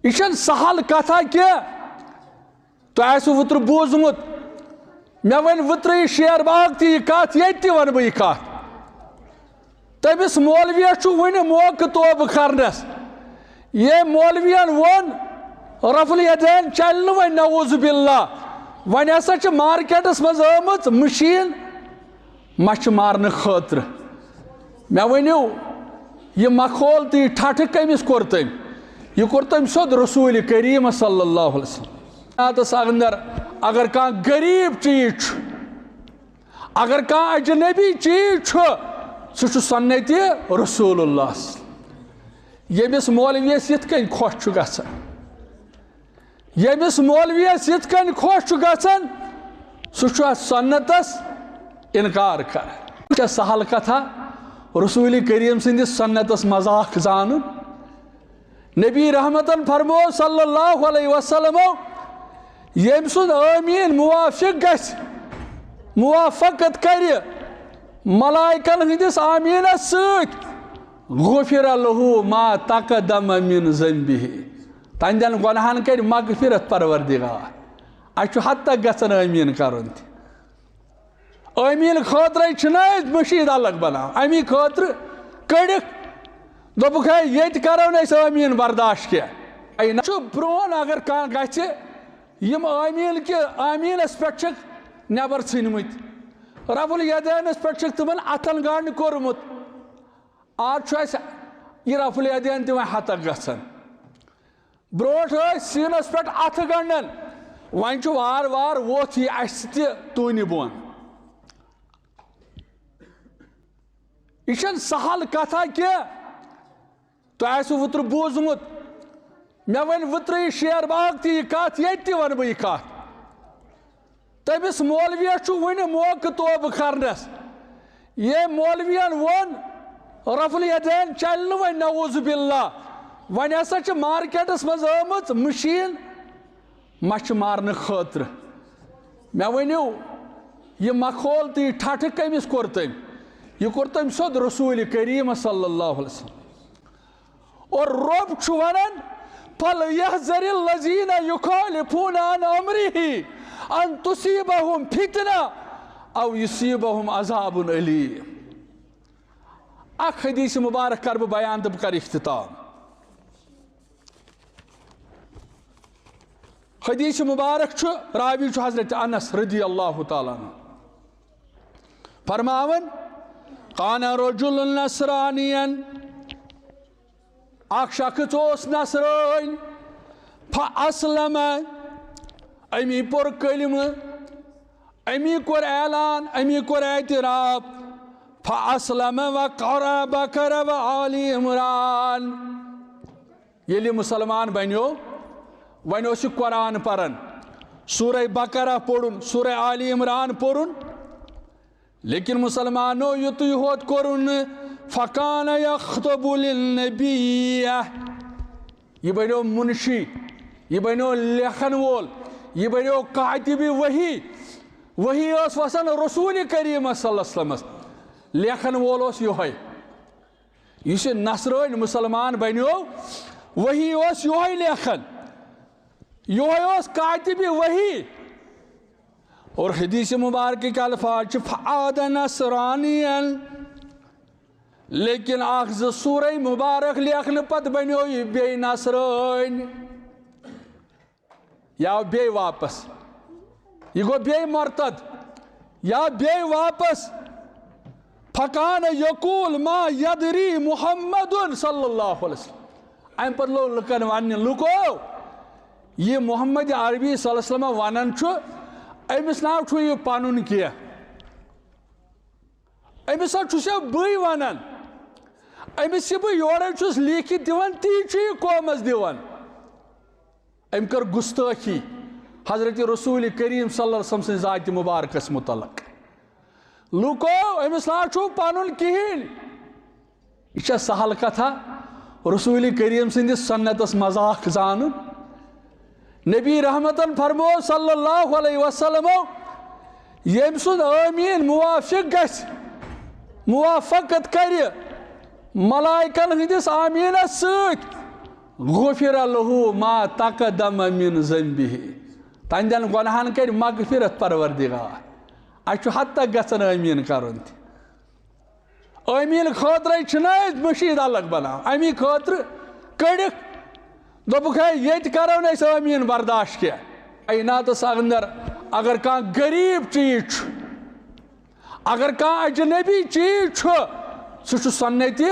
یہ سہل کتھا کی تہ وتر بوزمت مے ون وتر یہ شیر باغ تی کت یہ ون بہ یہ کت تمس مولویس ون موقع توبہ کرنس یہ مولوین ون رفع الیدین چل ون نعوذ باللہ ون ہسا مارکیٹس مز آمت مشین مچھ مارن خاطر مے ونیو یہ مخول تو یہ ٹھٹھ کمس کور تم یہ کور تم سود رسول کریم صلی اللہ علیہ وسلم آتس اندر اگر کان غریب چیز اگر کان اجنبی چیز سہ سنت رسول اللہ یمس مولویس یت کن خوش گژھان یمس مولویس یت کن خوش گژھان سہ سنتس انکار کر سہل کتھا رسول کریم سندس سنتس مذاق زان نبی رحمتن فرمو صلی اللہ علیہ وسلم یم سن آمین موافق گژھِ موافقت کر ملائکن ہندس آمینس ست غفر له ما تقدم من ذنبه تہندین گناہن کر مغفرت پروردگار اچھ حد تک گژھن آمین کرن آمین خاطر مشید الگ بنا امی خاطر کڑک دپک ہے یہ کرو نا آمین برداشت کیا برون اگر کان گژھِ یم آمین کے آمینس پہ نبر ژھنمت رفع الیدینس پہ تمن اتن گانڈ کورمت آج یہ رفع الیدین تہ ہتک گژھان بروٹ سینس پہ اتھ گنڈن ون وار وار ووت یہ اس تہ تونہ بون یہ سہل کتھا کی تہ وتر بوزمت مے ون وتر یہ شیر باغ تی کت یہ ون بہ یہ کت تمس مولویس ون موقع توبہ کرنس یہ مولوین ون رفع الیدین چل ون نعوذ باللہ ون ہسا مارکیٹس مز آمت مشین مچھ مارن خاطر مے ونیو یہ مخول تو یہ ٹھٹھ کمس کور تم یہ کور تم سود رسول کریم صلی اللہ علیہ وسلم اور رب ونان فَلْيَحْذَرِ الَّذِينَ يُخَالِفُونَ عَنْ أَمْرِهِ أَن تُصِيبَهُمْ فِتْنَةٌ أَوْ يُصِيبَهُمْ عَذَابٌ أَلِيمٌ اخ حدیث مبارک کر بیان تو کر اختتام حدیث مبارک راوی حضرت انس رضی اللہ تعالیٰ عنہ فرماون کان رجل نصرانیا اخ شخص اس نصران فاسلم امی پر کلمہ امی کور اعلان امی کور اعتراف فاسلم وقرأ بقرہ وآل عمران یلی مسلمان بنیو ون اس قرآن پرن سورہ بقرہ پڑھن سورہ آل عمران پڑھن لیکن مسلمانوں یت یوت کورن فکان یخطب للنبی یہ بنیو منشی یہ بنیو لکھن وول یہ بنیو کاتب وحی وحی اس وسن رسول کریم صلی اللہ علیہ وسلم لکھن وول اس یوہے یہ نصران مسلمان بنیو وحی اس یوہے لکھن یوہے اس کاتب وحی اور حدیث مبارک کے الفاظ فعاد نصرانیا لیکن اخذ سورہ مبارک لیکن پت بنیو یہ بے نصران یا بے واپس یہ گو بے مرتد یا بے واپس فکان یقول ما یدری محمد صلی اللہ علیہ وسلم ام پر لو لکن ون لکو یہ محمد عربی صلی اللہ علیہ وسلم ونن چھو امس ناو چھو یہ پانون کیا امس چھو بھئی ونن امس یہ بھئی یورے چھوس لیکھی دیوان تی چھو یہ قومس دیوان ام کر گستاخی حضرت رسول کریم صلی اللہ علیہ وسلم سے ذات مبارکس متعلق لوکو امس ناو چھو پانون کہین یہ سہل کتھا رسول کریم سندس سنتس مذاق زان نبی رحمتن فرمو صلی اللہ علیہ وسلم یم سن آمین موافق گژھِ موافقت کر ملائکن ہندس آمینس ست غفر له ما تقدم من ذنبه تہندین گۄنہن کر مغفرت پروردگار اَسہِ چھُ حد تک گژھان آمیٖن کرُن تہِ آمیٖن خٲطرَے چھِنہ أسۍ مٔشیٖد الگ بناوان اَمی خٲطرٕ کٔڑِکھ دوٚپُکھ ہے ییٚتہِ کرو نہٕ أسۍ آمیٖن برداشت کینٛہہ کائناتس اندر اگر کانٛہہ غریٖب چیٖز چھُ اگر کانٛہہ اجنبی چیٖز چھُ سُہ چھُ سنت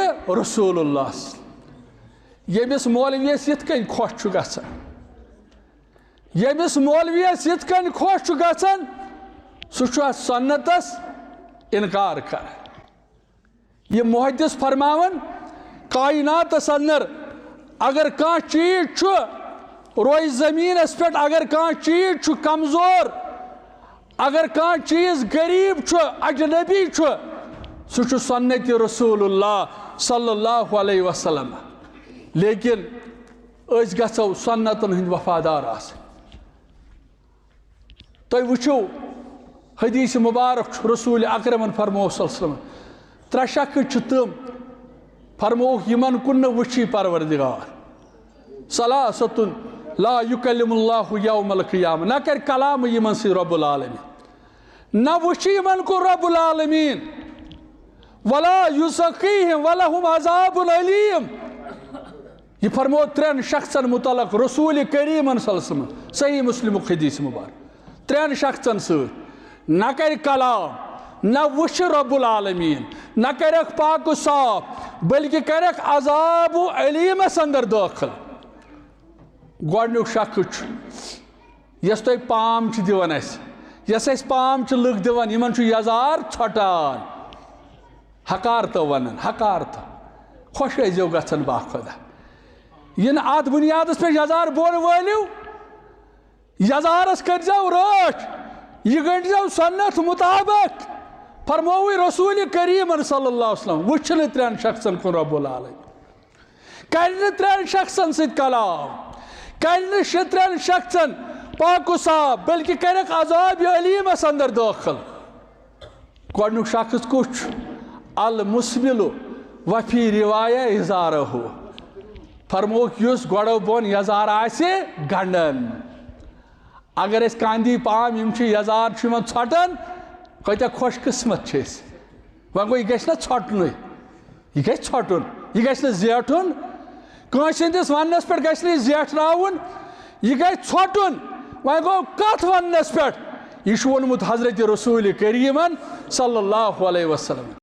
رسول اللہ ییٚمِس مولویَس یِتھ کٔنۍ خۄش چھُ گژھان ییٚمِس مولویَس یِتھ کٔنۍ خۄش چھُ گژھان سُہ چھُ اَتھ سنتس اِنکار کران یہِ محدث فرماوان کائناتس اندر اگر کانٛہہ چیٖز چھُ روزِ زٔمیٖنس پٮ۪ٹھ اگر کانٛہہ چیٖز چھُ کمزور اگر کانٛہہ چیٖز غریٖب چھُ اجنبی چھُ سُہ چھُ سنت رسول اللہ صلی اللہ علیہ وسلم لیکن أسۍ گژھو سنتن ہٕنٛدۍ وفادار آسٕنۍ تُہۍ وٕچھِو حدیث مبارک چھُ رسول اکرمن فرموو صلی اللہ علیہ وسلم ترٛےٚ شخص چھِ تِم فرمووُکھ یِمن کُن نہٕ وٕچھی پروردگار ثلاثتن لا یکلم اللہ یوم القیامہ نہ کر کلام یِمن سۭتۍ رب العالمین نہ وٕچھی یِمن کُن رب العالمین ولا یزکیہم ولہم عذاب علیم یہ فرمو ترین شخصن متعلق رسول کریمن صلی اللہ علیہ وسلم صحیح مسلمُک حدیث مبارک ترین شخصن سۭتۍ نہ کر کلام نہ وٕچھ رب العالمین نہ کرکھ پاک و صاف بلکہ کرکھ عذاب و علیمس اندر داخل گۄڈنیُک شخص چھُ یۄس تۄہہِ پام چھِ دِوان اَسہِ یۄس اَسہِ پام چھِ لُکھ دِوان یِمن چھُ یزار ژھۄٹان حقارتو ونان حقارتو خۄش ٲسۍزیو گژھان باخۄدا یِنہٕ اَتھ بُنیادس پٮ۪ٹھ یزار بۄن وٲلِو یزارس کٔرۍزیو رٲچھ یہِ گٔنٛڈۍزیو سنت مطابق فرمووٕے رسول کریمن صلی اللہ علیہ وسلم وٕچھ نہٕ ترٛٮ۪ن شخصن کُن رب العالمین کرِ نہٕ ترٛٮ۪ن شخصن سۭتۍ کلام کرِ نہٕ ترٛٮ۪ن شخصن پاک و صاف بلکہ کرکھ عذاب علیمس اندر داخل گۄڈنیُک شخص کُس چھُ المسبل وفی روایہ ازارہ فرمووُکھ یُس گۄڈو بۄن یزار آسہِ گنڈن اگر أسۍ کاندی پام یِم چھِ یزار چھُ یِمن ژھۄٹان کۭتیاہ خۄش قٕسمت چھِ أسۍ وۄنۍ گوٚو یہِ گژھِ نہ ژھۄٹنُے یہِ گژھِ ژھۄٹُن یہِ گژھِ نہٕ زیٹھُن کٲنٛسہِ ہٕنٛدِس وننس پٮ۪ٹھ گژھِ نہٕ یہِ زیٹھراوُن یہِ گژھِ ژھۄٹُن وۄنۍ گوٚو کتھ وننس پٮ۪ٹھ یہِ چھُ ووٚنمُت حضرت رسول کریمن صلی اللہ علیہ وسلم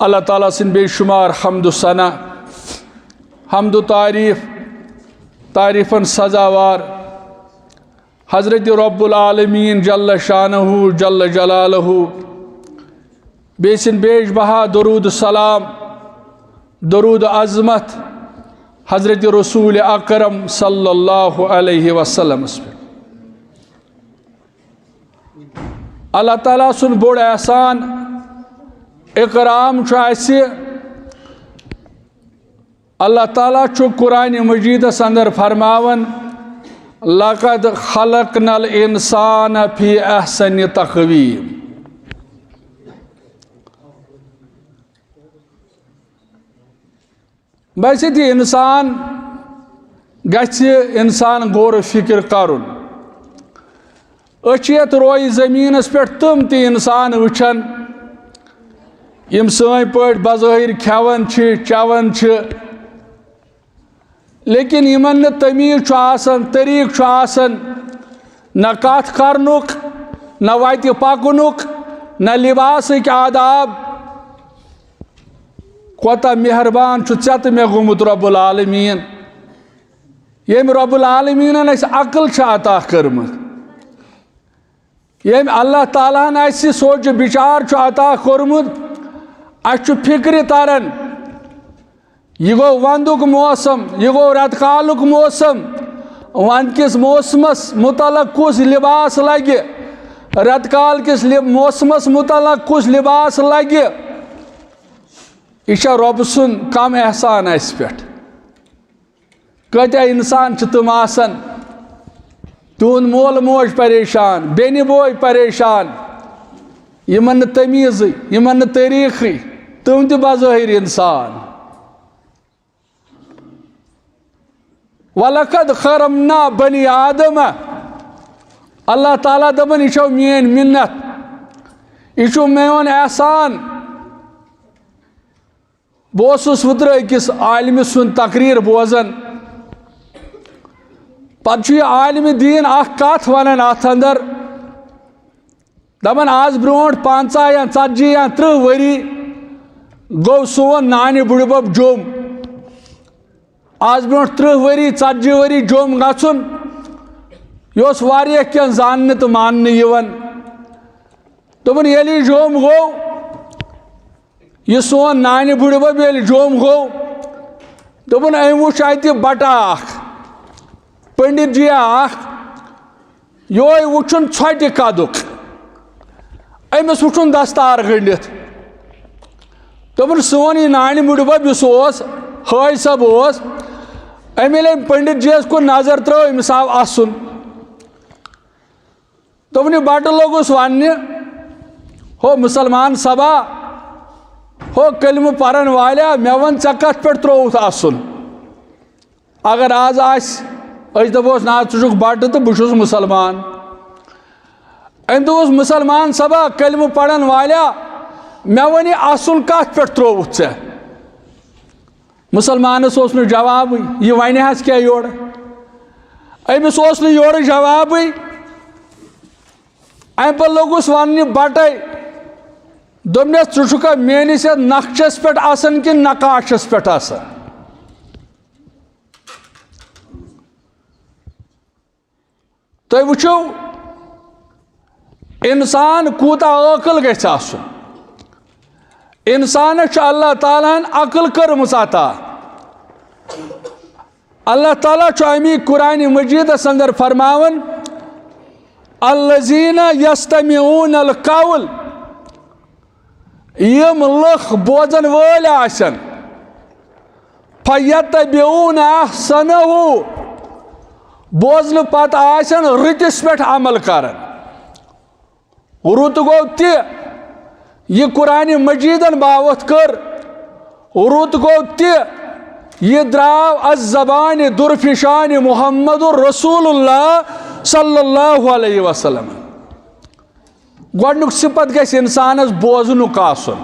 اللہ تعالیٰ سٕنٛدۍ بے شمار حمد و ثنا حمد و تعریفن سزاوار حضرت رب العالمین جل شانہ جل جلالہ بیٚیہِ سٕنٛدۍ بیش بہا درود سلام درود عظمت حضرت رسول اکرم صلی اللہ علیہ وسلم اللہ تعالیٰ سُنٛد بوٚڑ احسان اکرام چھُ اَسہِ اللہ تعالیٰ چھُ قرآنِ مجیدس اندر فرماوان لقد خلقنا الانسان فی احسن تقویم بس یہ انسان گژھِ انسان غور و فکر کرُن أسۍ چھِ یتھ رویہِ زٔمیٖنس پٮ۪ٹھ تِم تہِ انسان وٕچھان یِم سٲنۍ پٲٹھۍ بظٲہر کھٮ۪وان چھِ چٮ۪وان چھِ لیکن یِمن نہٕ تمیٖز چھُ آسان طریٖقہٕ چھُ آسان نہ کتھ کرنُک نہ وتہِ پکنُک نہ لباسٕکۍ آداب کوتاہ مہربان چھُ ژےٚ تہٕ مےٚ گوٚمُت رب العالمیٖن ییٚمۍ رب العالمیٖنن اَسہِ عقل چھِ عطا کٔرمٕژ ییٚمۍ اللہ تعالیٰ ہن اَسہِ سونٛچہِ بِچار چھُ عطا کوٚرمُت اَسہِ چھُ فِکرِ تران یہ گو وندُک موسم یہ گو رٮ۪تہٕ کالُک موسم ونٛدٕ کِس موسمس متعلق کُس لباس لگہِ رٮ۪تہٕ کال کِس موسمس متعلق کُس لباس لگہِ یہ چھا رۄبہٕ سُنٛد کم احسان اَسہِ پٮ۪ٹھ کۭتیاہ انسان چھِ تِم آسان تون مول موج پریشان بینی بوئی پریشان یمن تمیز یمن طریقی تم تہ بظاہر انسان وَلَقَدْ خَرَمْنَا بَنِي آدَمَ اللہ تعالیٰ دپن یہ مین منت یہ میون احسان بہٕ اوسُس أکِس عالمہِ سُنٛد تقریر بوزان پتہٕ یہ عالم دین اکھ کتھ ونان اتھ اندر دپان آز برونٹھ 50 یا 40 یا 30 ؤری گو سون نانہِ بُڈِبب جوٚم آز برونٹھ 30 ؤری 40 ؤری جوٚم گژھُن یہ اوس واریاہ کینٛہہ زاننہٕ تہٕ ماننہٕ یِوان دوٚپُن ییٚلہِ یہِ جوٚم گوٚو یہ سون نانہِ بُڈِبب ییٚلہِ جوٚم گوٚو دوٚپُن أمۍ وُچھ اَتہِ بٹا اکھ پنڈت جی اکھ یہوے وٕچھُن ژھۄٹہِ قدُک أمِس وٕچھُن دستار گٔنڈِتھ دوٚپُن سون یہِ نانہِ بُڈِبب یُس اوس حٲج صٲب اوس أمۍ ییٚلہِ أمۍ پنڈت جی یس کُن نظر ترٲو أمِس آو اَسُن دوٚپُن یہِ بٹہٕ لوٚگُس وننہِ ہو مُسلمان سبا ہو کلمہٕ پرن والیا مےٚ وَن ژےٚ کتھ پٮ۪ٹھ ترٛووُتھ اَسُن اگر آز آسہِ أسۍ دپوس نا ژٕ چھُکھ بٹہٕ تہٕ بہٕ چھُس مُسلمان أمۍ دوٚپُس مُسلمان سبا کلمہٕ پرن والیا مےٚ وَن یہِ اَسُن کتھ پٮ۪ٹھ ترٛووُتھ ژےٚ مُسلمانس اوس نہٕ جوابٕے یہِ وَنہِ حظ کیٛاہ یورٕ أمِس اوس نہٕ یورٕ جوابٕے اَمہِ پتہٕ لوٚگُس وننہِ بٹے دوٚپنس ژٕ چھُکھا میٲنِس یتھ نقشس پٮ۪ٹھ آسان کِنہٕ نقاشس پٮ۪ٹھ آسان تُہۍ وٕچھِو انسان کوٗتاہ عٲقل گژھِ آسُن انسانس چھُ اللہ تعالیٰ ہن عقل کٔرمٕژ عطا اللہ تعالیٰ چھُ امی قرآنِ مجیدس اندر فرماوان الذین یستمعون القول یم لُکھ بوزن وٲلۍ آسن فیتبعون احسنہ بوزنہٕ پتہٕ آسن رٕتِس پٮ۪ٹھ عمل کران رُت گوٚو تہِ یہ قرآنِ مجیدن باوت کر رُت گوٚو تہِ یہ درٛاو الزبانہِ درفشانہِ محمد رسول اللہ صلی اللہ علیہ وسلم گۄڈنیُک صفت گژھِ انسانس بوزنُک آسُن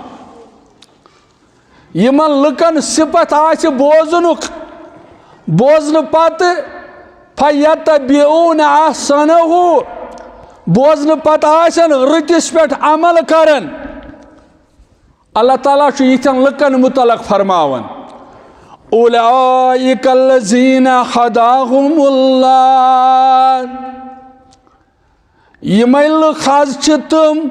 یمن لُکن صفت آسہِ بوزنُک بوزنہٕ پتہٕ فیتبعون احسنہ بوزنہٕ پتہٕ آسن رٕتِس پٮ۪ٹھ عمل کران اللہ تعالیٰ چھُ یِتھٮ۪ن لُکن متعلق فرماوان اولئک الذین ہداہم اللہ یمے لُکھ حظ چھِ تِم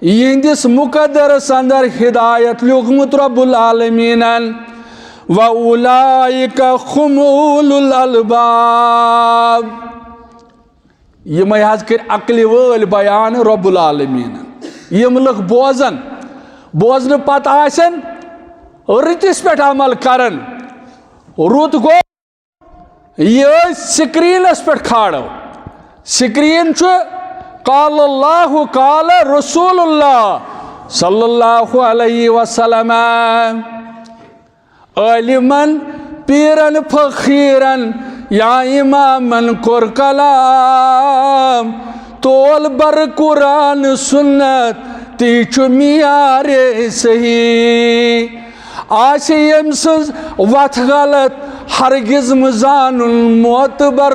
یہندِس مقدرس اندر ہدایت لیوکھمُت رب العالمیٖنن وَأُولَئِكَ هُمْ أُولُو الْأَلْبَابِ یمے حظ کٔرۍ عقلہِ وٲلۍ بیان رب العالمیٖنن یم لُکھ بوزن بوزنہٕ پتہٕ آسن رٕتِس پٮ۪ٹھ عمل کران رُت گوٚو یہِ أسۍ سکریٖنس پٮ۪ٹھ کھالو سکریٖن چھُ قال اللہ قال رسول اللہ صلی اللہ علیہ وسلم عالمن پیرن فقیرن یا امامن کور کلام تول بر قرآن سنت تی چھُ معیار صحیح آسہِ ییٚمہِ سٕنٛز وتھ غلط ہرگز مہٕ زانُن معتبر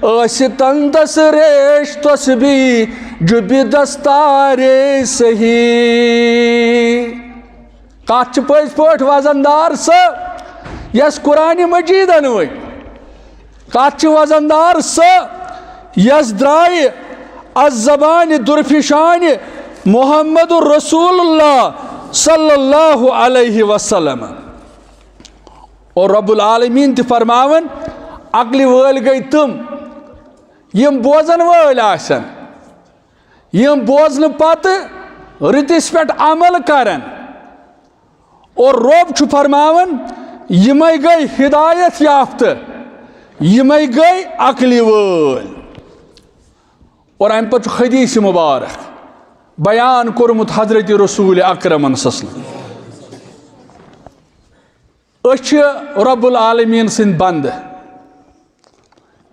ٲسِتن تس ریش تسبیح جُبہِ دستار صحیح کتھ چھِ پٔزۍ پٲٹھۍ وزندار سۄ یۄس قرآنِ مجیٖدن ؤنۍ کتھ چھِ وزندار سۄ یۄس درٛایہِ الزبانہِ درفشانہِ محمد رسول اللہ صلی اللہ علیہ وسلم اور رب العالمین تہِ فرماوان عقلہِ وٲلۍ گٔے تِم یم بوزن وٲلۍ آسن یم بوزنہٕ پتہٕ رٕتِس پٮ۪ٹھ عمل کرن اور رب چھُ فرماوان یمے گٔے ہدایت یافتہٕ یمے گئی عقلی وول اور ام پتہ حدیث مبارک بیان کورمت حضرت رسول اکرم صلی اللہ علیہ وسلم اچھ رب العالمین سند بند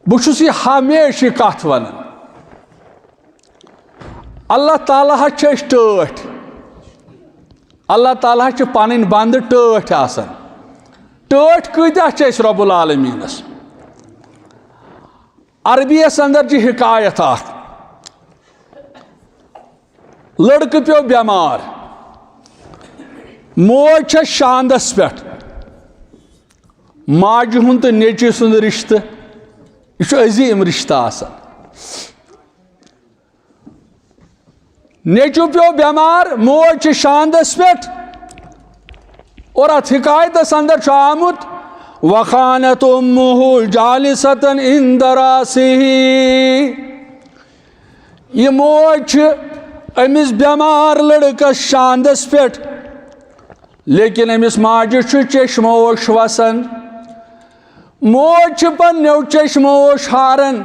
بچھس یہ ہمیشہ کت ون اللہ تعالیٰ اس ٹھٹ اللہ تعالیٰ پن بند ٹھٹ آسان ٹھٹ کتیا رب العالمینس عربیس اندر چھ حکایت اخ لڑکہ پیو بیمار موج چھ شاندس پہ ماجہ ہند تو نیچی سند رشتہ یہ عظیم رشتہ آسان نیچو پیو بیمار موج چھ شاندس پہ اور ات حکایتس اندر آمت وخانت امہ جالست عند راسہ یہ موج امس بیمار لڑکس شاندس پہ لیکن امس ماجہ چشموش وسان موج پنو چشموش ہارن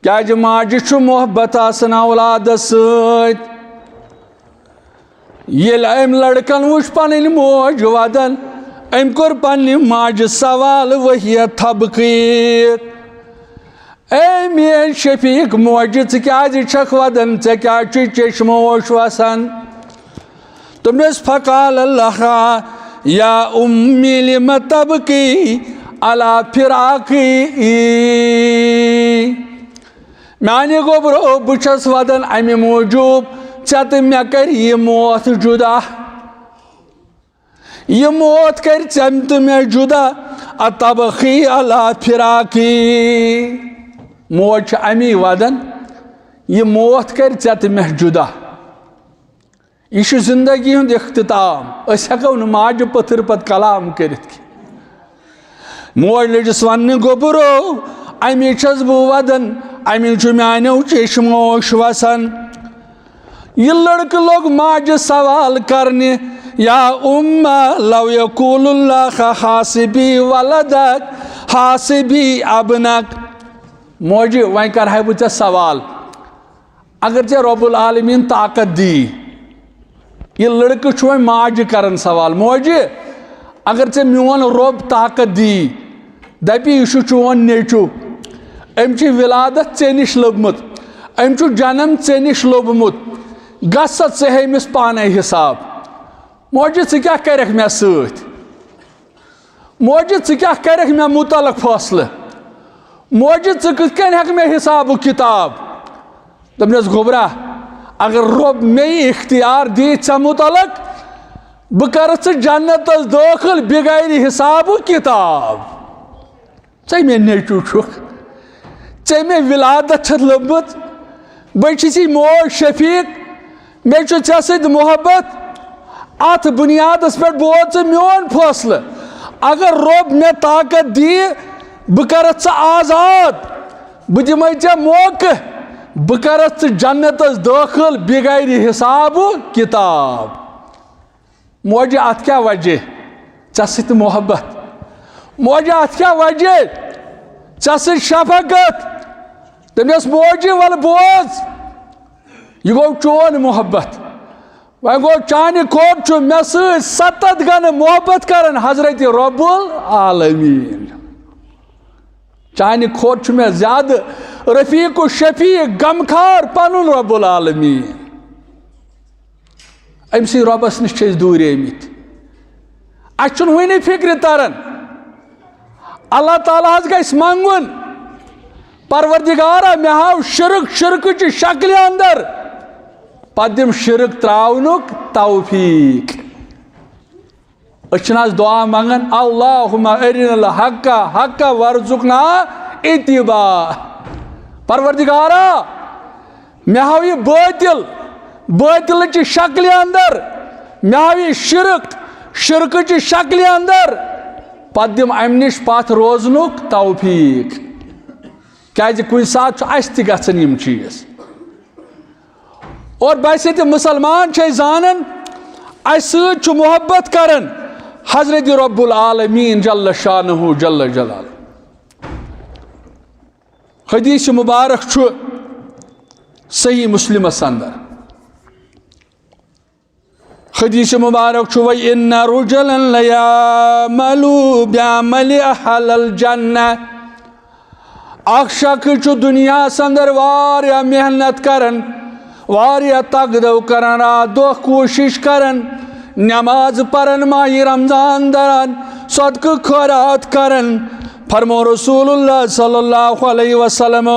کیاز ماجہ محبت آسان اولادس ست یل ام لڑکن وچ پن موج ودن ام کور پنہ ماجہ سوال وہی تھبقیت اے میان شفیق موجہ ژٕ چھکھ ودن ژےٚ کیٛازِ چھُے چشموش وسان تمس فقال لها یا امی لم تبکی علی فراقی میانہ گوبرو بچس ودن امہ موجوب ژےٚ تہٕ مےٚ کر یہ موت جدا یہ موت کر ژےٚ تہٕ مےٚ جدا اتبخی علی فراقی موج امی ودن یہ موت کر ژےٚ تہٕ مےٚ جدا یہ زندگی ہند اختتام اس ہیکو نہ ماجہ پتھر پت کلام کرت موج لجس ون گوبرو امی چھس بہ ودن امی چھ میانو چشموش وسان یہ لڑکہ لوگ ماجہ سوال کرنے یا اما لو یقول اللہ حاسبی ولدک حاسبی ابنک موجی وہیں کرہائی بہ ژےٚ سوال اگر ژےٚ رب العالمین طاقت دی یہ لڑکہ چھ وہیں ماجہ کرن سوال موجی اگر ژےٚ میون رب طاقت دی دپی یہ چون نیچو ام چھ ولادت ژےٚ نش لوبمت ام چھ جنم ژےٚ نش لوبمت گژھ ژٕ ہے أمِس پانے حساب موجی ژٕ کیاہ کرکھ مےٚ سۭتۍ موجی ژٕ کیاہ کرکھ مےٚ متعلق فٲصلہٕ موجی ژٕ کِتھ کٔنۍ ہیکھ مےٚ حساب و کتاب دوٚپنس گوبرا اگر رب مے اختیار دی ژےٚ متعلق بہ کر ژٕ جنتس دٲخل بغیر حساب و کتاب ژےٚ مےٚ نیچو چھُکھ ژےٚ مےٚ ولادت چھتھ لوبمت بہٕ چھُسی موج شفیق مےٚ چھُ ژےٚ سۭتۍ محبت ات بنیادس پہ بوز ژٕ میون فٲصلہٕ اگر رب مےٚ طاقت دی بہ کرتھ ژٕ آزاد بہ دمے ژےٚ موقع بہ کرتھ ژٕ جنتس دٲخل بغیر حساب و کتاب موجی ات کیا وجہ ژےٚ سۭتۍ محبت موجی ات کیا وجہ ژےٚ سۭتۍ شفقت تٔمِس موجی ول بوز یہ گو چون محبت وۄنۍ گوٚو چانہِ کھۄتہٕ چھُ مےٚ سۭتۍ 7 گنہٕ محبت کران حضرت رب العالمین چانہِ کھۄتہٕ چھُ مےٚ زیادٕ رفیق و شفیق غمخار پنُن رب العالمین أمسٕے رۄبس نش چھِ أسۍ دوٗریمٕتۍ اَسہِ چھُنہٕ وٕنہِ فکرِ تران اللہ تعالیٰ حظ گژھِ منگُن پروردگارا مےٚ ہاو شرک شرکٕچہِ شکلہِ اندر پتہٕ دِم شرک تراونُک توفیق أسۍ چھِنہٕ حظ دعا منگان اللہُمَّ أرِنَا الحق حقا وارزقنا اتباع پروردگارا مےٚ ہاو یہِ بٲطل بٲطلٕچہِ شکلہِ اندر مےٚ ہاو یہِ شرک شرکٕچہِ شکلہِ اندر پتہٕ دِم امہِ نش پتھ روزنُک توفیق کیازِ کُنہِ ساتہٕ چھُ اَسہِ تہِ گژھان یِم چیٖز اور باسے تہِ مسلمان چھِ أسۍ زانان اَسہِ سۭتۍ چھُ محبت کران حضرت رب العالمین جل شانہ جل جلالہ حدیث مبارک چھو صحیح مسلم اندر حدیث مبارک چھو وَإِنَّ رُجَلًا لَيَعْمَلُوا بِعَمَلِ أَهْلِ الْجَنَّةِ اکھ شخص چھو دنیا اندر واریاہ محنت کرن واریاہ تگدو کرن رات دۄہ کوشش کرن نماز پرن ماہ رمضان دران صدقہ خیرات کرن فرمو رسول اللہ صلی اللہ علیہ وسلم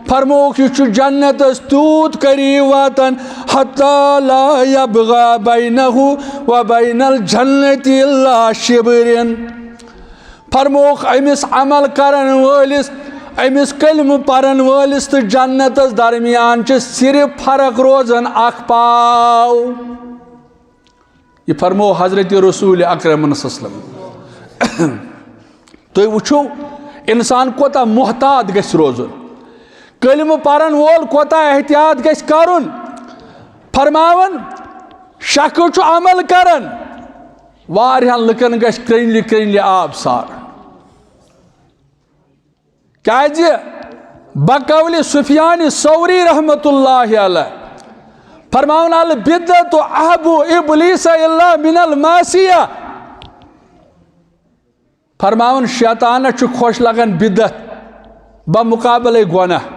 فرموک یہ جنت تیوت قریب واتن حتی لا یبغى بینہ و بین الجنت الا شبرن فرموک امس عمل کرن والس امس کلم پرن والس تو جنت درمیان صرف فرق روزن اخ پاو یہ فرمو حضرت رسول اکرم صلی اللہ علیہ وسلم تو وچھو انسان کوتا محتاط گژھِ روزن کلم پرن وول کوتا احتیاط گژھِ کرن فرماون شخص عمل کرن واریاہن لکن گژھِ کرنلہِ کرنلہِ آب سار کیازِ بقول سفیان ثوری رحمت اللہ علیہ فرماون البدعۃ احب ابلیس الا من المعصیہ فرماون شیطانہ چھ خوش لگن بدعت بمقابلے گناہ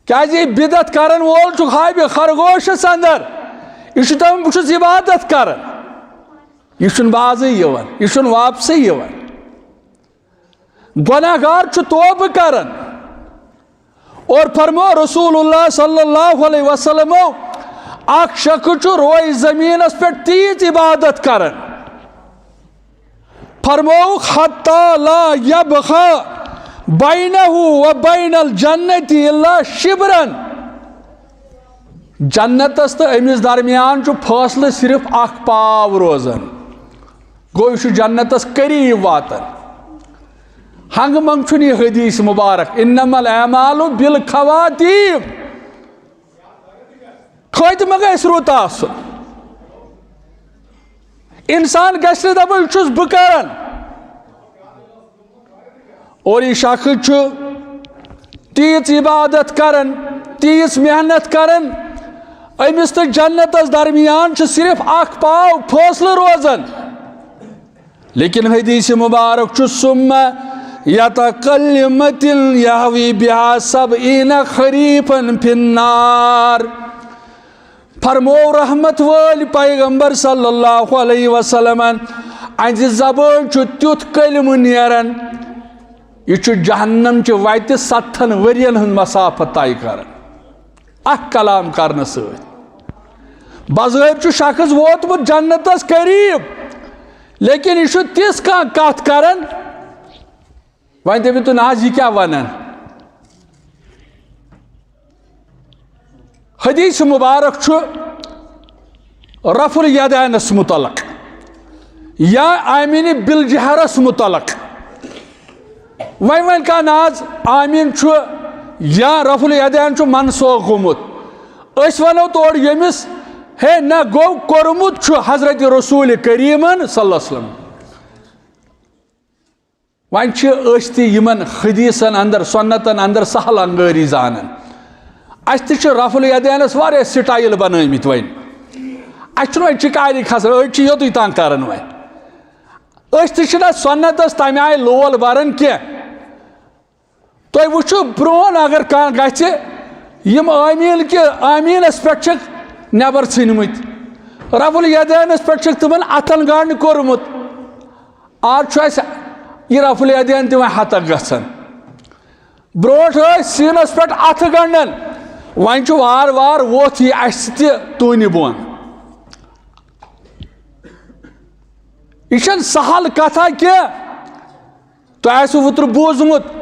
کیازِ یہ بدعت کرن وول چھ ہائب خرگوشس اندر یہ چھ دپان بہ چھس عبادت کرن یہ چھن بازے یوان یہ چھن واپسی یوان گناہ گار چھ توبہ کرن اور فرمو رسول اللہ صلی اللہ علیہ وسلم اکھ شخص چھ روئے زمینس پہ تیز عبادت کرن فرمو حتی لا یبغى بینہ و بین الجنت الا شبرن جنتس تو امس درمیان چھ فاصلہ صرف اخ پاو روزن گو یہ جنتس قریب واتن ہنگ منگ چھن یہ حدیث مبارک انما الاعمال بالخواتیم خاتمہ گژھِ رُت آسُن انسان گژھِ نہٕ دپُن یہِ چھُس بہٕ کران اور یہ شخص چھ تیز عبادت کرن تیز محنت کرن امس تو جنتس درمیان چھ صرف اخ پاو فاصلہ روزن لیکن حدیث مبارک چھ ثم یتکلمت یہوی بها 70 خریفا فی النار فرمو رحمت وال پیغمبر صلی اللہ علیہ وسلم انز زبان چھ تیوت کلم نیرن یہ جہنم چہ وتہ 7 ورین ہند مسافت طے کرن اخ کلام کرنے ست بظاہر چھ شخص ووتمت جنتس قریب لیکن یہ تس کت کرن وۄنۍ دٔپِو تُہۍ نہ حظ یہِ کیٛاہ ونان حدیث مبارک چھ رفع الیدینس متعلق یا آمین بالجہرس متعلق وۄنۍ کانٛہہ نہ حظ آمین چھ یا رفع الیدین چھ منسوخ گوٚمُت أسۍ ونو تورٕ ییٚمِس ہے نہ گوٚو کوٚرمُت چھُ حضرت رسول کریٖمن صلی اللہ علیہ وسلم وۄنۍ چھِ أسۍ تہِ یِمن حدیثن اندر سنتن اندر سہل انگٲری زانن اَسہِ تہِ چھِ رفع الیدینس واریاہ سٹایل بنٲومٕتۍ وۄنۍ اَسہِ چھُنہٕ وۄنۍ چِکاری کھسان أڑۍ چھِ یوٚتُے تام کران وۄنۍ أسۍ تہِ چھِنہٕ سنتس تمہِ آیہِ لول بران کینٛہہ تُہۍ وٕچھِو برٛونٛہہ اگر کانٛہہ گژھِ یِم آمیٖن کہِ آمیٖنس پٮ۪ٹھ چھِکھ نٮ۪بر ژھٕنمٕتۍ رفع الیدینس پٮ۪ٹھ چھِکھ تِمن اتھن گنڈ کوٚرمُت آز چھُ اَسہِ یہ رفع الیدین تہِ وۄنۍ ہتک گژھان برٛونٛٹھ ٲسۍ سیٖنس پٮ۪ٹھ اتھٕ گنڈان وۄنۍ چھُ وار وار ووٚتھ یہِ اَسہِ تہِ توٗنہِ بۄن یہ چھنہٕ سہل کتھا کینٛہہ تۄہہِ آسِوٕ اوترٕ بوٗزمُت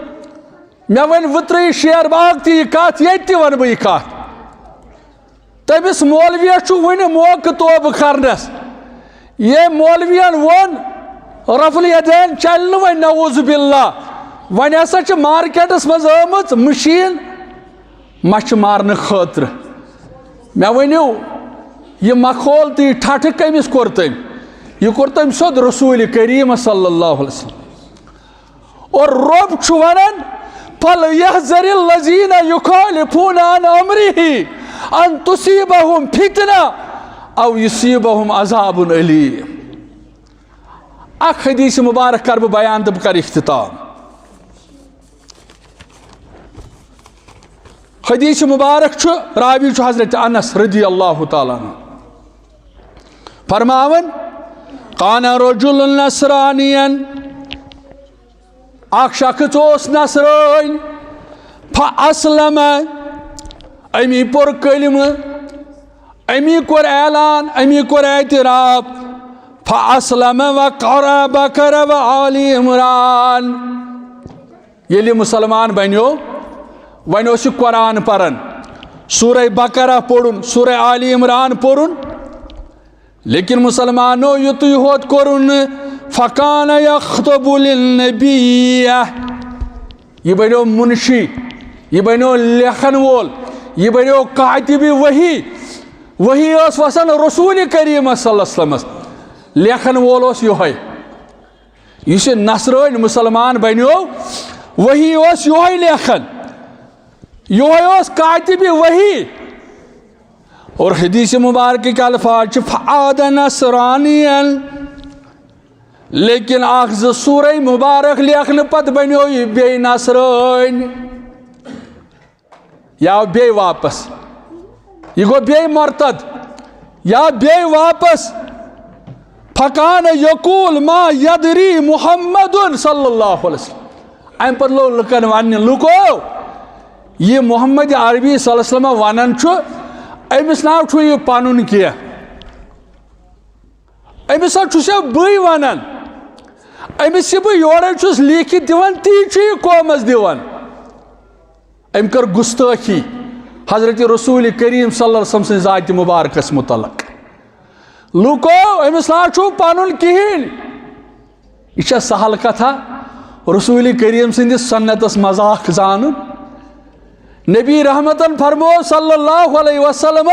مےٚ ؤنۍ وٕترٕ شیر باغ تہِ یہِ کتھ ییٚتہِ تہِ ونہٕ بہٕ یہِ کتھ تٔمِس مولوِیس چھُ وُنہِ موقعہٕ توبہٕ کرنس ییٚمۍ مولوِین ووٚن رفع الیدین چلہِ نہٕ وۄنۍ نعوذ باللہ وۄنۍ ہسا چھِ مارکیٹس منٛز آمٕژ مشیٖن مچھِ مارنہٕ خٲطرٕ مےٚ ؤنِو یہ مخول تہٕ یہِ ٹھٹھٕ کٔمِس کوٚر تٔمۍ یہ کوٚر تٔمۍ سیوٚد رسول کریٖم صلی اللہ علیہ وسلم اور رۄب چھُ ونان فَلْيَحْذَرِ الَّذِينَ يُخَالِفُونَ عَنْ أَمْرِهِ أَنْ تُصِيبَهُمْ فِتْنَةٌ أَوْ يُصِيبَهُمْ عَذَابٌ أَلِيمٌ. اَکھ حدیث مبارک کر بہٕ بیان تہٕ بہٕ کر اختتام. حدیث مبارک چھُ راوی چھُ حضرت انس رضی اللہ تعالیٰ عنہ فرماون کان رجل نصرانین اکھ شخص اوس نصرٲنۍ فاسلم امی پوٚر کلمہٕ امی کوٚر اعلان امی کوٚر اعتراف فاسلم وقرأ بقرة وآل عمران. ییٚلہِ مسلمان بنیو وۄنۍ اوس یہِ قرآن پران سورہ بقرہ پوٚرُن سورہ آل عمران پوٚرُن لیکن مسلمانو یُتُے ہوت کوٚرُن نہٕ فکان یخطب للنبی یہ بنیو منشی یہ بنیو لیکھن وول یہ بنیو کاتب وحی وحی اوس وسان رسول کریم صلی اللہ علیہ وسلم لیکھن وول اوس یہوے یُس یہِ نصرٲنۍ مسلمان بنیو وحی اوس یہوے لیکھن یہوے اوس کاتب وحی. اور حدیث مبارک کے الفاظ چھِ فعاد نصرانین لیکن اکھ زٕ سورہ مبارک لیکھنہٕ پتہٕ بنیو یہِ بیٚیہِ نصرٲنۍ یا بیٚیہِ واپس یہ گوٚو بیٚیہِ مرتد یا بیٚیہِ واپس فکان یقول ما یدری محمد صلی اللہ علیہ وسلم. امہِ پتہٕ لوگ لُکن وننہِ لُکو یہ محمد عربی صلی اللہ علیہ وسلم ونان چھُ أمِس ناو چھُ یہِ پنُن کینٛہہ أمِس ہا چھُس بٕے ونان أمِس یہِ بہٕ یورے چھُس لیٖکھِتھ دِوان تی چھُ یہِ قومس دِوان. أمۍ کٔر گُستٲخی حضرت رسول کریم صلی اللہ علیہ وسلم سٕنٛزِ ذاتہِ مبارکس متعلق. لُکو أمِس ناو چھُ پنُن کِہیٖنۍ. یہِ چھا سہل کتھا رسول کریم سٕنٛدِس سنتس مذاق زانُن. نبی رحمتن فرمو صلی اللہ علیہ وسلم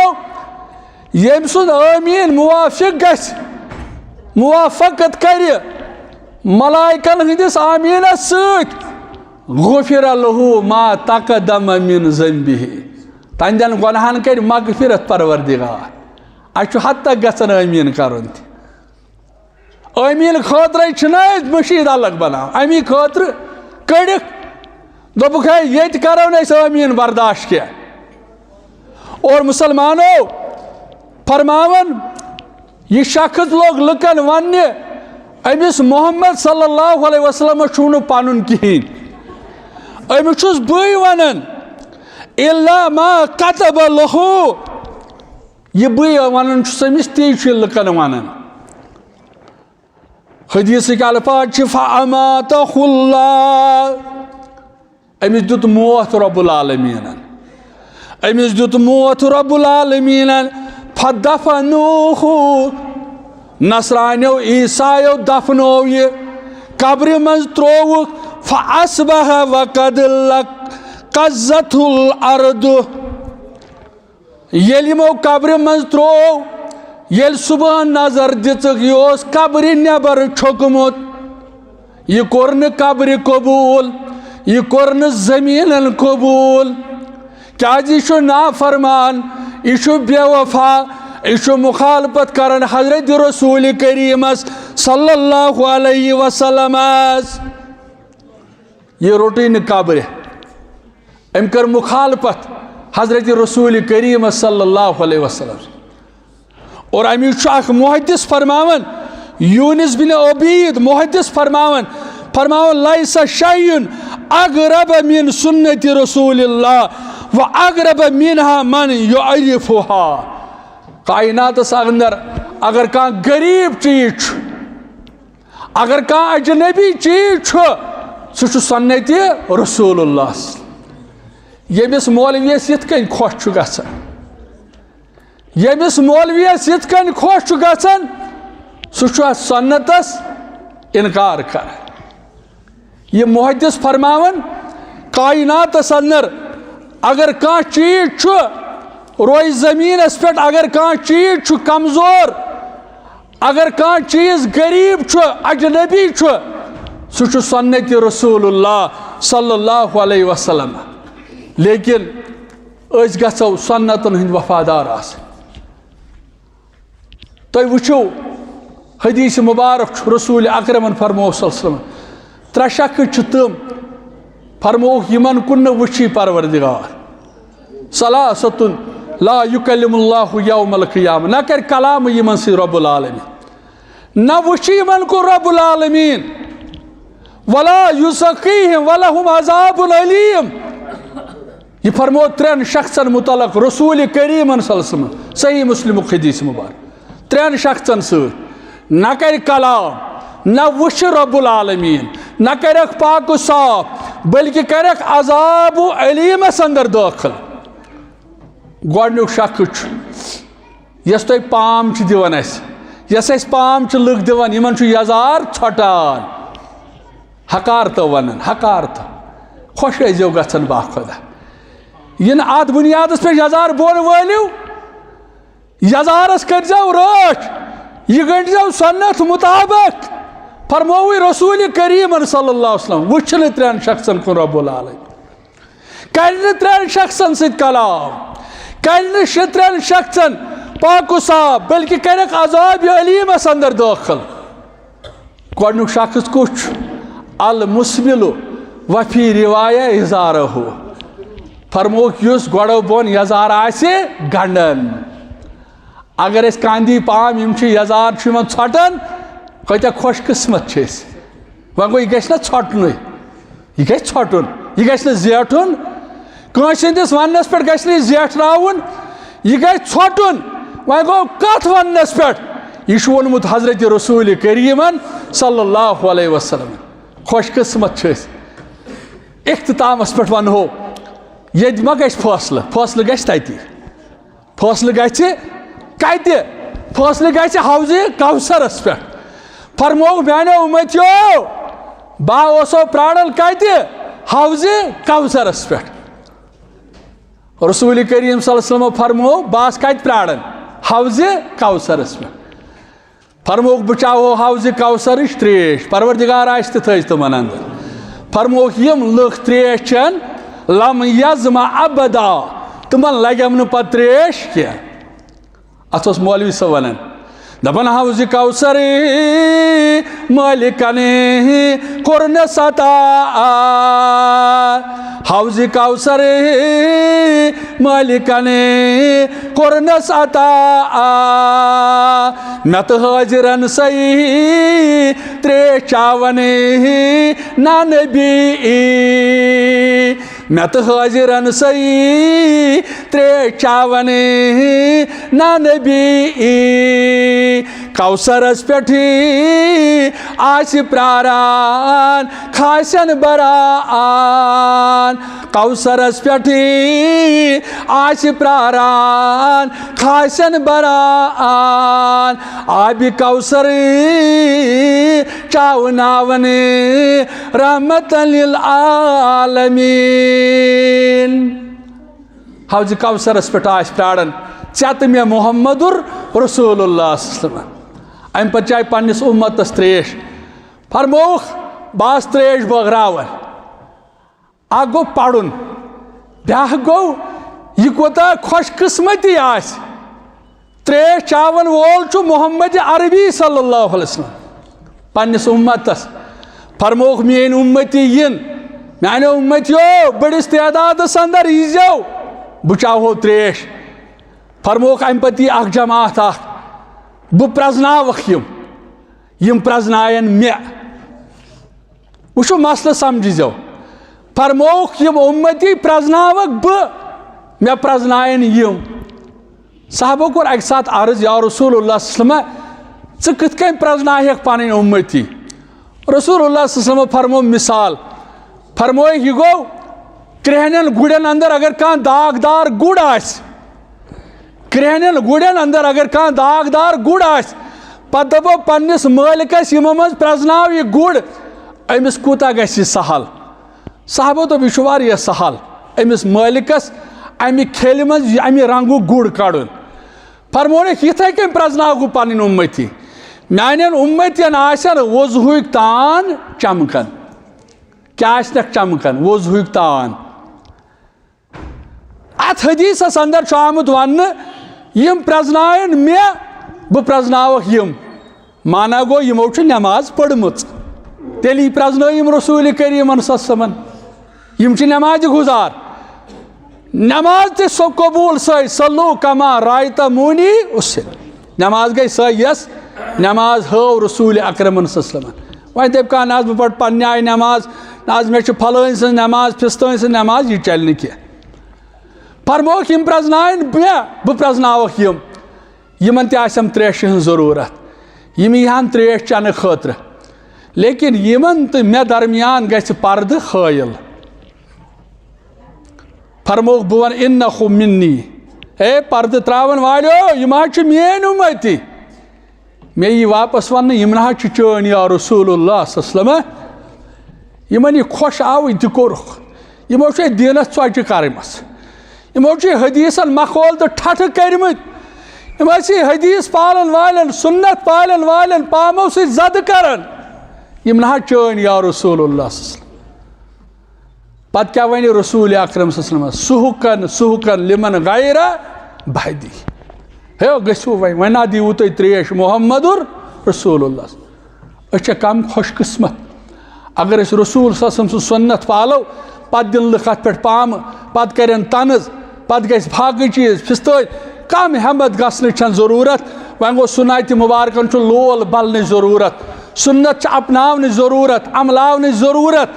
یم سن آمین موافق گژھِ موافقت کر ملائکن ہندس آمینس سۭتۍ غفر له ما تقدم من ذنبه تہندین گۄنہن کر مغفرت پروردگار. اَسہِ چھُ حد تک گژھان آمین کرُن تہِ آمین خٲطرے چھِنہ أسۍ مشیٖد الگ بناوان امی خٲطرٕ کٔڑِکھ دوٚپُکھ ہے ییٚتہِ کرو نہٕ أسۍ آمین برداشت کینٛہہ. اور مسلمانو فرماون یہ شخص لوگ لُکن وننہِ أمِس محمد صلی اللہ علیہ وسلم چھُ نہٕ پنُن کِہیٖنۍ أمِس چھُس بٕے ونان الا ما كتب له یہ بٕے ونان چھُس أمِس تی چھُ لُکن ونان. حدیثٕکۍ الفاظ چھِ فاماتہ اللہ أمِس دیُت موت رب العالمیٖنن أمِس دیُت موت رب العالمیٖنن فدفنوه نصرانیو عیسایو دفنو یہِ قبرِ منٛز ترووُکھ فاصبح وقد قزته الارض ییٚلہِ یِمو قبرِ منٛز تروو ییٚلہِ صبحن نظر دِژٕکھ یہِ اوس قبرِ نٮ۪بر چھوٚکمُت یہِ کوٚر نہٕ قبرِ قبوٗل یہ کوٚر نہٕ زٔمیٖنن قبوٗل کیٛازِ یہِ چھُ نافرمان یہِ چھُ بے وفا یہِ چھُ مخالفت کران حضرت رسول کریمس صلی اللہ علیہ وسلمس. یہ روٹٕے نہٕ قبرِ أمۍ کٔر مخالفت حضرت رسول کریمس صلی اللہ علیہ وسلم. اور امیُک چھُ اکھ محدث فرماون یونس بن عبید محدث فرماون لیس شیء اغرب من سنت رسول اللہ و اغرب منها من يعرفها. کائناتس اندر اگر کانٛہہ غریب چیز چھُ اگر کانٛہہ اجنبی چیز چھُ سُہ چھُ سنت رسول اللہ. ییٚمِس مولویس یِتھ کٔنۍ خۄش چھُ گژھان ییٚمِس مولویس یِتھ کٔنۍ خۄش چھُ گژھان سُہ چھُ اتھ سنتس انکار کران. یہ محدث فرماون کائناتس اندر اگر کانٛہہ چیز چھُ روزِ زمینس پٮ۪ٹھ اگر کانٛہہ چیز چھُ کمزور اگر کانٛہہ چیز غریب چھُ اجنبی چھُ سُہ چھُ سنت رسول اللہ صلی اللہ علیہ وسلم لیکن اس گژھو سنتن ہند وفادار آس تو وچھو حدیث مبارک رسول اکرمن فرمو صلی اللہ علیہ وسلم ترے شخص چھ تم فرمو یمن کن وچھی پروردگار ثلاثۃ لا یکلم اللہ یوم القیامہ نہ کر کلام یمن سی رب العالمین نہ وچھی یمن کو رب العالمین ولا یزکیہم ولہم عذاب علیم یہ فرمو ترین شخصن متعلق رسول کریم صلی اللہ علیہ وسلم صحیح مسلم حدیث مبارک ترین شخصن ست نہ کر کلام نہ وچھ رب العالمین نہ کرک پاک و صاف بلکہ کرک عذاب علیمس اندر داخل گوڑنیک شخص یس تھی پام دان یس پام لک دان یمن یزار ژھٹان حکارت ونان حکارت خوش ٲسۍزیو گژھان با خدا ین ات بنیادس پہ یزار بون ولو یزارس کرزیو رٲچھ یہ گٔنڈزیو سنت مطابق فرموی رسول کریم صلی اللہ علیہ وسلم وچھن ترین شخصن کن رب العالمین کرن ترین شخصن ست کلام کرن ترین شخصن پاک و صاف بلکہ کرک عذاب علیمس اندر داخل گوڑنیک شخص کچھ المسبل وفی روایہ ازارہ فرموک یس گوڑو بون یزار آسے گنڈن اگر اس کاندی پام یم یزار ژھٹان کتیا خوش قسمت ون گو یہ گھس نا ژھٹن یہ گھس ژھٹن یہ گھس نا زیٹھن کٲنٛسہِ ہٕنٛدِس وننس پٮ۪ٹھ گژھِ نہٕ زیٹھراوُن یہ گژھِ ژھٹن ون گو کتھ وننس پٮ۪ٹھ یہ چھُ ووٚنمُت حضرت رسول کریمن صلی اللہ علیہ وسلم خوش قسمت اختتامس پٮ۪ٹھ ونہو ییٚتہِ ما گژھِ فٲصلہٕ گژھِ تتی فٲصلہٕ گژھِ کتہِ فٲصلہٕ گژھِ حوضِ کوثرس پٮ۪ٹھ فرموک میانیو امتیو با اوسو پرارن کتہِ حوضِ کوثرس پٮ۪ٹھ رسول کریم صلی اللہ علیہ وسلم فرمو باس کتہِ پرارن حوضِ کوثرس پٮ۪ٹھ فرموک بہٕ چاہو حوضِ کوثرٕچ تریش پروردگار آسہِ تہِ تھٲیزِ تِمن اندر فرموک یم لُکھ تریش چٮ۪ن لم یزما ابدا تمن لگیم نہٕ پتہٕ تریش کینٛہہ اتھ اوس مولوی صٲب ونان دپان حوضِ کوثر مالکن کوٚر نہٕ ستا حوضِ کوثر مالکن کوٚر نہٕ ستا مےٚ تہٕ حٲضرن صحیح تریش چاون نا نبی مےٚ تہٕ حٲضرن صحیح تریش چاون نا نبی کوثرس پٮ۪ٹھ آسہِ پراران کھاسن بران کوثرس پٮ۪ٹھ آسہِ پراران کھاسن بران آبِ کوثر چاوناون رحمتن للعالمین حوضِ کوثرس پٮ۪ٹھ آسہِ پراران ژےٚ تہٕ مےٚ محمد رسول اللہ صلی اللہ علیہ وسلم ام پتہٕ چاہے پننس امتس تریش فرموک باس تریش بٲگراون اکھ گوٚو پرُن بیٛاکھ گوٚو یہ کوتاہ خوش قسمتی آسہِ تریش چاون وول چھُ محمد عربی صلی اللہ علیہ وسلم پننس امتس فرموک میٲنۍ امتی ین میانیو امتیو بٔڑِس تعدادس اندر ییٖزیو بہٕ چاہو تریش فرموک ام پتہٕ یی اکھ جماعت اکھ بہٕ پرٛزناوکھ یم پرٛزناین مےٚ وٕچھو مسلہٕ سمجھزیو فرموک یم امتی پرٛزناوکھ بہٕ مےٚ پرٛزناین یم صحابو کوٚر اکہِ ساتہٕ عرض یا رسول اللہ صلی اللہ علیہ وسلم ژٕ کِتھ کٔنۍ پرٛزناہکھ پنٕنۍ امتی رسول اللہ صلی اللہ علیہ وسلم فرمو مثال فرمویکھ یہ گوٚو کرٛہنٮ۪ن گُرٮ۪ن اندر اگر کانٛہہ داغدار گُر آسہِ کرٛہنٮ۪ن گُرٮ۪ن اندر اگر کانٛہہ داغدار گُر آسہِ پتہٕ دپو پننس مٲلکس یِمو منٛز پرٛزناو یہِ گُر أمِس کوٗتاہ گژھِ یہِ سہل صحابو دوٚپ یہِ چھُ واریاہ سہل أمِس مٲلکس امہِ کھیلہِ منٛز امہِ رنگُک گُر کڑُن فرمونکھ یِتھے کٔنۍ پرٛزناو بہٕ پنٕنۍ امتی میانٮ۪ن امتین آسن وضوٗہٕکۍ تان چمکان کیا آسنک چمکن وضوہک تان ات حدیثس اندر آمت ون یم پرزنائن مے بہ پرزناوک یم مانا گو یمو نماز پڑمت تیلی پرزنائم رسول کریم صلی اللہ علیہ وسلم یم نماز گزار نماز تے سو قبول سی صلو کما رایتمونی اسلی نماز گئی سی یس نماز ہو رسول اکرم صلی اللہ علیہ وسلم وہیں دب کہا ناز بپٹ پنی آئی نماز ناز میں پھلوئن سے نماز پھستوئن سے نماز یہ چلنے کیا فرموک یم پرزنائن بہ پرزناوک یمن تے آسم تریش ہن ضرورت یم یہاں تریش چنہ خاطر لیکن یمن تو مے درمیان گژھِ پردٕ حٲیِل فرموک بہ ون انہُ منی اے پردٕ تراون والیو یم چھ میٲنۍ اُمتی مے یی واپس ون یم نہ چھ چٲنۍ یا رسول اللہ صلی اللہ علیہ وسلم یمن یہ خوش آوٕے تہِ کوٚرُکھ یمو چھِ دیٖنس ژۄچہِ کرمژ یمو چھِ حدیثن مخول تو ٹھٹھ کرمت یم ٲسۍ حدیث پالن والن سنت پالن والن پامو سۭتۍ زد کران یم نہ چٲنۍ یا رسول اللہ صلی اللہ علیہ وسلم پتہٕ کیٛاہ وَنہِ رسول اکرم صلی اللہ علیہ وسلم سُہُکن لمن غیر بہدی ہے گژھِو وۄنۍ نا دیٖوٕ تُہۍ تریش محمد رسول اللہ أسۍ چھا کم خوش قسمت اگر أسۍ رسول صلی اللہ علیہ وسلم سنت پالو پتہٕ دِن لُکھ اتھ پٮ۪ٹھ پامہٕ پتہٕ کرن طنز پتہٕ گژھِ باقٕے چیٖز پھِستٲے کم ہٮ۪مت گژھنٕچ چھنہٕ ضروٗرت وۄنۍ گوٚو سُنتہِ مُبارکن چھُ لول بلنٕچ ضروٗرت سنت چھِ اپناونٕچ ضروٗرت عملاونٕچ ضروٗرت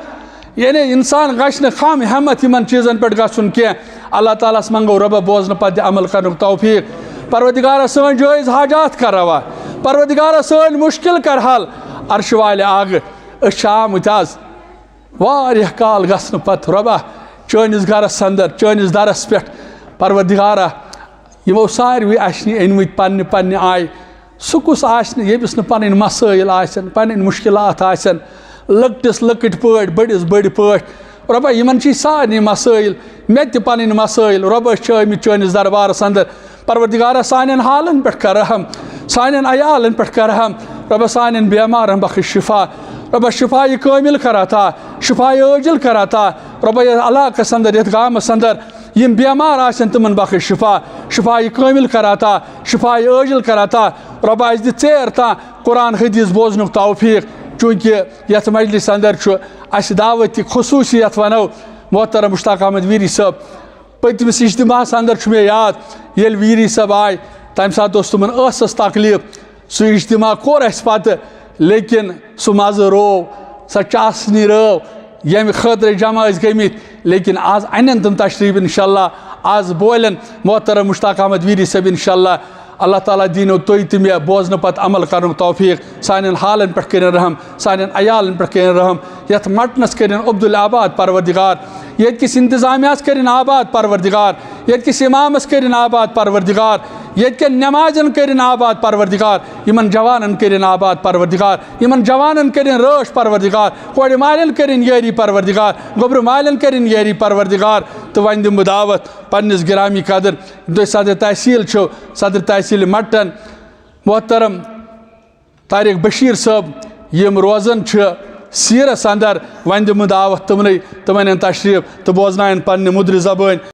یعنی انسان گژھِ نہٕ خام ہٮ۪مت یِمن چیٖزن پٮ۪ٹھ گژھُن کینٛہہ اللہ تعالیٰ ہس منگو رۄبا بوزنہٕ پتہٕ دِ عمل کرنُک توفیٖق پروردگارا سٲنۍ جٲیز حاجات کر روا پروردگارا سٲنۍ مُشکل کر حل عرشہِ والہِ آگہٕ أسۍ چھِ آمٕتۍ آز واریاہ کال گژھنہٕ پتہٕ رۄبا چٲنِس گرس اندر چٲنِس درس پٮ۪ٹھ پروردگارا یِمو ساروٕے اَسہِ نہِ أنۍمٕتۍ پننہِ پننہِ آیہِ سُہ کُس آسہِ نہٕ ییٚمِس نہٕ پنٕنۍ مسٲیل آسن پنٕنۍ مُشکلات آسن لۄکٹِس لۄکٕٹۍ پٲٹھۍ بٔڑِس بٔڑۍ پٲٹھۍ رۄبا یِمن چھِ سارنٕے مسٲیل مےٚ تہِ پنٕنۍ مسٲیل رۄبا أسۍ چھِ آمٕتۍ چٲنِس دربارس اندر پروردگارا سانٮ۪ن حالن پٮ۪ٹھ کر رحم سانٮ۪ن عیالن پٮ۪ٹھ کر رحم رۄبا سانٮ۪ن بٮ۪مارن بخش شفا رۄبا شفایہِ کٲمِل کر عطا شفایہِ عٲجِل کر عطا رۄبا یتھ علاقس اندر یتھ گامس اندر یم بٮ۪مار آسن تِمن بخش شفا شفایہِ کٲمِل کر عطا شفایہِ عٲجِل کر عطا رۄبا اَسہِ دِ ژیر تام قرآن حدیث بوزنُک توفیٖق چوٗنٛکہِ یتھ مجلس اندر چھُ اَسہِ دعوتہِ خصوٗصی یتھ ونو محترم مشتاق احمد ویری صٲب پٔتمِس اجتماعس اندر چھُ مےٚ یاد ییٚلہِ ویری صٲب آے تمہِ ساتہٕ اوس تِمن ٲسس تکلیٖف سُہ اجتماع کوٚر اَسہِ پتہٕ لیکن سُہ مزٕ روو سۄ چاسنی رٲو ییٚمہِ خٲطرٕ جمع ٲسۍ گٔمٕتۍ لیکن آز انن تِم تشریٖف انشاءاللہ آز بولن محترم مشتاق احمد ویری صٲب انشاءاللہ اللہ تعالیٰ دیٖنو تُہۍ تہِ مےٚ بوزنہٕ پتہٕ عمل کرنُک توفیٖق سانٮ۪ن حالن پٮ۪ٹھ کٔرِنۍ رحم سانٮ۪ن عیالن پٮ۪ٹھ کٔرِنۍ رحم یتھ مٹنس کٔرِنۍ عبدالآباد پروردگار ییٚتہِ کِس انتظامیہس کٔرِنۍ آباد پروردگار ییٚتہِ کِس امامس کٔرِنۍ آباد پروردگار ییٚتہِ کٮ۪ن نٮ۪مازٮ۪ن کٔرِنۍ آباد پروردگار یِمن جوانن کٔرِنۍ آباد پروردگار یِمن جوانن کٔرِنۍ رٲچھ پروردگار کورِ مالٮ۪ن کٔرِنۍ یٲری پروردگار گوٚبرٕ مالٮ۪ن کٔرِنۍ یٲری پروردگار تہٕ وۄنۍ دِمہٕ بہٕ دعوت پننِس گرامی قدر تُہۍ صدر تحصیٖل چھِو صدر تحصیٖل مٹن محترم طارق بشیٖر صٲب یِم روزان چھِ سیٖرس اندر وۄنۍ دِمہٕ دعوت تِمنٕے تِمن یِن تشریٖف تہٕ بوزناون پننہِ مُدرِ زبٲنۍ